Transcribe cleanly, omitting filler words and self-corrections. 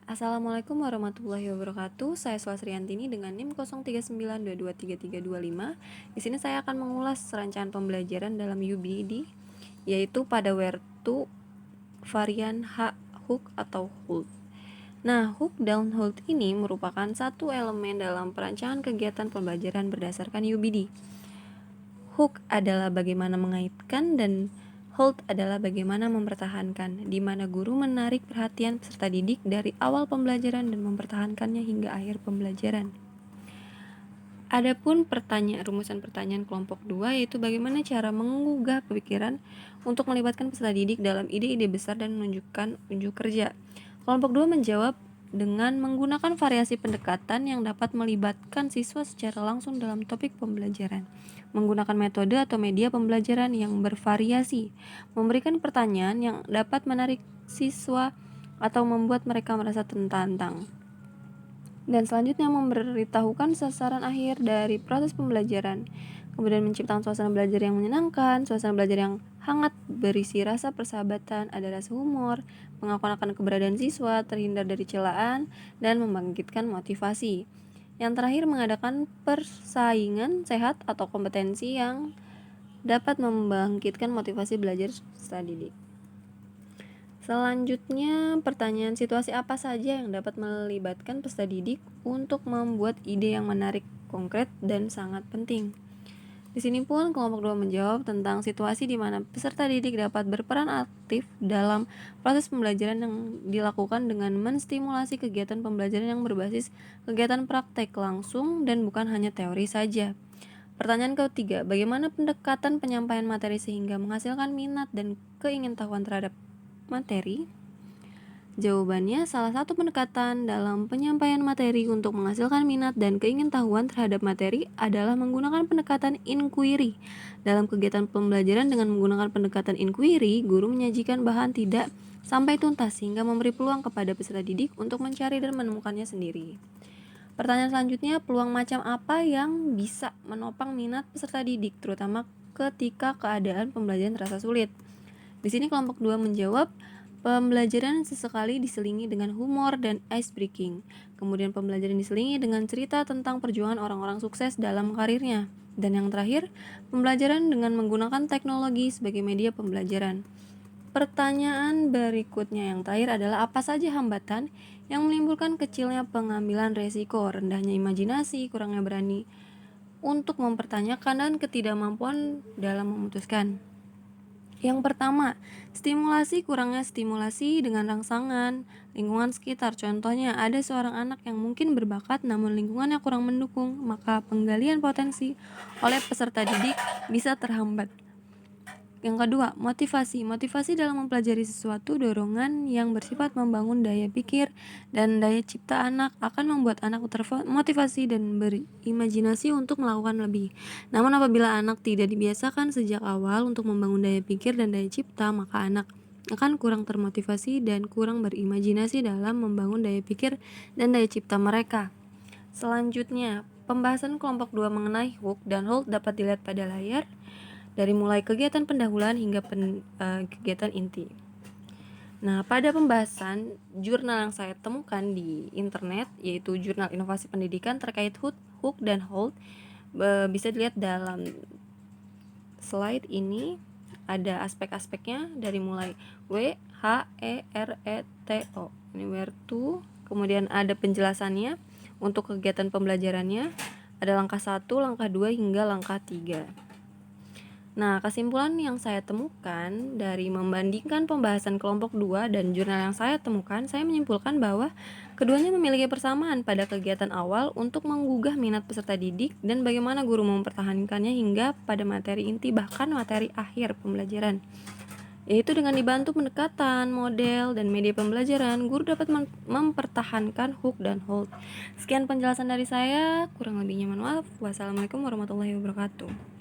Assalamualaikum warahmatullahi wabarakatuh. Saya Swasriantini dengan NIM 0392233325. Di sini saya akan mengulas rancangan pembelajaran dalam UBD, yaitu pada where to varian H, hook atau hold. Nah, hook dan hold ini merupakan satu elemen dalam perancangan kegiatan pembelajaran berdasarkan UBD. Hook adalah bagaimana mengaitkan dan hold adalah bagaimana mempertahankan, di mana guru menarik perhatian peserta didik dari awal pembelajaran dan mempertahankannya hingga akhir pembelajaran. Adapun rumusan pertanyaan kelompok 2 yaitu bagaimana cara menggugah pikiran untuk melibatkan peserta didik dalam ide-ide besar dan menunjukkan unjuk kerja. Kelompok 2 menjawab dengan menggunakan variasi pendekatan yang dapat melibatkan siswa secara langsung dalam topik pembelajaran, menggunakan metode atau media pembelajaran yang bervariasi, memberikan pertanyaan yang dapat menarik siswa atau membuat mereka merasa tertantang. Dan selanjutnya memberitahukan sasaran akhir dari proses pembelajaran, kemudian menciptakan suasana belajar yang menyenangkan, suasana belajar yang hangat, berisi rasa persahabatan, ada rasa humor, mengakukan akan keberadaan siswa, terhindar dari celaan, dan membangkitkan motivasi. Yang terakhir, mengadakan persaingan sehat atau kompetensi yang dapat membangkitkan motivasi belajar peserta didik. Selanjutnya, pertanyaan situasi apa saja yang dapat melibatkan peserta didik untuk membuat ide yang menarik, konkret, dan sangat penting. Di sini pun kelompok 2 menjawab tentang situasi di mana peserta didik dapat berperan aktif dalam proses pembelajaran yang dilakukan dengan menstimulasi kegiatan pembelajaran yang berbasis kegiatan praktek langsung dan bukan hanya teori saja. Pertanyaan ketiga, bagaimana pendekatan penyampaian materi sehingga menghasilkan minat dan keingintahuan terhadap materi? Jawabannya, salah satu pendekatan dalam penyampaian materi untuk menghasilkan minat dan keingintahuan terhadap materi adalah menggunakan pendekatan inquiry. Dalam kegiatan pembelajaran dengan menggunakan pendekatan inquiry, guru menyajikan bahan tidak sampai tuntas sehingga memberi peluang kepada peserta didik untuk mencari dan menemukannya sendiri. Pertanyaan selanjutnya, peluang macam apa yang bisa menopang minat peserta didik, terutama ketika keadaan pembelajaran terasa sulit? Di sini kelompok 2 menjawab, pembelajaran sesekali diselingi dengan humor dan ice breaking. Kemudian pembelajaran diselingi dengan cerita tentang perjuangan orang-orang sukses dalam karirnya. Dan yang terakhir, pembelajaran dengan menggunakan teknologi sebagai media pembelajaran. Pertanyaan berikutnya yang terakhir adalah apa saja hambatan yang menimbulkan kecilnya pengambilan resiko, rendahnya imajinasi, kurangnya berani untuk mempertanyakan, dan ketidakmampuan dalam memutuskan. Yang pertama, kurangnya stimulasi dengan rangsangan lingkungan sekitar. Contohnya, ada seorang anak yang mungkin berbakat namun lingkungannya kurang mendukung, maka penggalian potensi oleh peserta didik bisa terhambat. Yang kedua, motivasi dalam mempelajari sesuatu, dorongan yang bersifat membangun daya pikir dan daya cipta anak akan membuat anak termotivasi dan berimajinasi untuk melakukan lebih. Namun apabila anak tidak dibiasakan sejak awal untuk membangun daya pikir dan daya cipta, maka anak akan kurang termotivasi dan kurang berimajinasi dalam membangun daya pikir dan daya cipta mereka. Selanjutnya, pembahasan kelompok 2 mengenai hook dan hold dapat dilihat pada layar, dari mulai kegiatan pendahuluan hingga kegiatan inti. Nah, pada pembahasan jurnal yang saya temukan di internet, yaitu Jurnal Inovasi Pendidikan terkait hook dan hold, bisa dilihat dalam slide ini. Ada aspek-aspeknya dari mulai W, H, E, R, E, T, O. Ini where to, kemudian ada penjelasannya untuk kegiatan pembelajarannya. Ada langkah 1, langkah 2, hingga langkah 3. Nah, kesimpulan yang saya temukan dari membandingkan pembahasan kelompok 2 dan jurnal yang saya temukan, saya menyimpulkan bahwa keduanya memiliki persamaan pada kegiatan awal untuk menggugah minat peserta didik dan bagaimana guru mempertahankannya hingga pada materi inti bahkan materi akhir pembelajaran. Yaitu dengan dibantu pendekatan, model, dan media pembelajaran, guru dapat mempertahankan hook dan hold. Sekian penjelasan dari saya, kurang lebihnya mohon maaf. Wassalamualaikum warahmatullahi wabarakatuh.